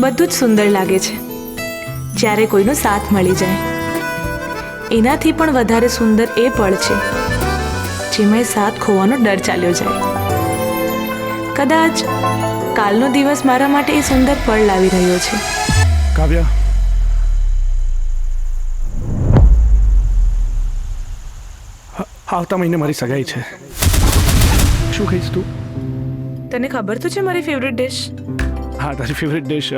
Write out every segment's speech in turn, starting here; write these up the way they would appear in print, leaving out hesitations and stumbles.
બધું જ સુંદર લાગે છે જ્યારે કોઈનો સાથ મળી જાય. એનાથી પણ વધારે સુંદર એ પળ છે જેમાં સાથ ખોવાનો ડર ચાલ્યો જાય. કદાચ કાલનો દિવસ મારા માટે એ સુંદર પળ લાવી રહ્યો છે. કાવ્યા, આવતા મહિને મારી સગાઈ છે. શું કહીશ તું? તને ખબર તો છે મારી ફેવરેટ ડિશ? હા, તારી ફેવરેટ ડિશ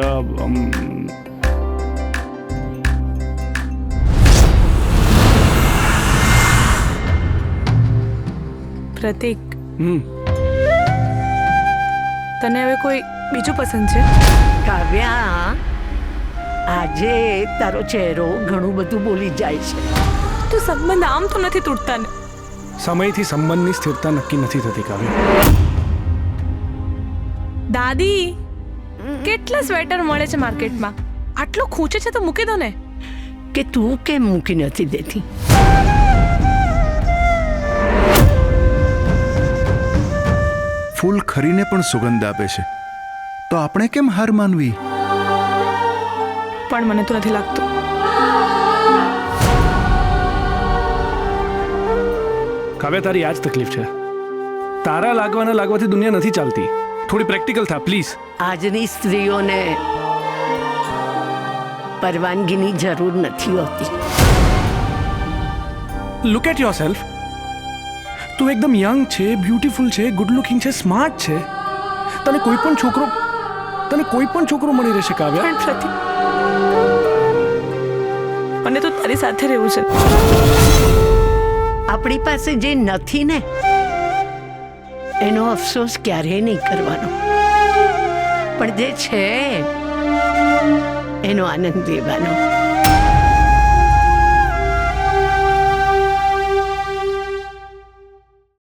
પ્રતીક, તને હવે કોઈ બીજું પસંદ છે? કાવ્યા, આજે તારો ચહેરો ઘણું બધું બોલી જાય છે. તો સંબંધ આમ તો નથી તૂટતા ને? સમયથી સંબંધની સ્થિરતા નક્કી નથી થતી કાવ્યા. દાદી, કેટલા સ્વેટર મળે છે માર્કેટમાં? આટલો ખૂંચે છે તો મૂકી દો ને. કે તું કેમ મૂકી નથી દેતી? ફૂલ ખરીને પણ સુગંધ આપે છે, તો આપણે કેમ હાર માનવી? પણ મને તો નથી લાગતું. કાવ્યા, તારી આ જ તકલીફ છે. તારા લાગવાથી દુનિયા નથી ચાલતી. થોડી પ્રેક્ટિકલ થા પ્લીઝ. આજની સ્ત્રીઓને પરવાનગીની જરૂર નથી હોતી. Look at yourself. તું એકદમ યંગ છે, બ્યુટીફુલ છે, ગુડ લુકિંગ છે, સ્માર્ટ છે. તને કોઈ પણ છોકરો મળી રહેશે કાવ્યા. પણ પ્રતીક, મને તો તારી સાથે રહેવું છે. આપણી પાસે જે નથી ને એનો અફસોસ ક્યારેય નહીં કરવાનો, પણ જે છે એનો આનંદ લેવાનો.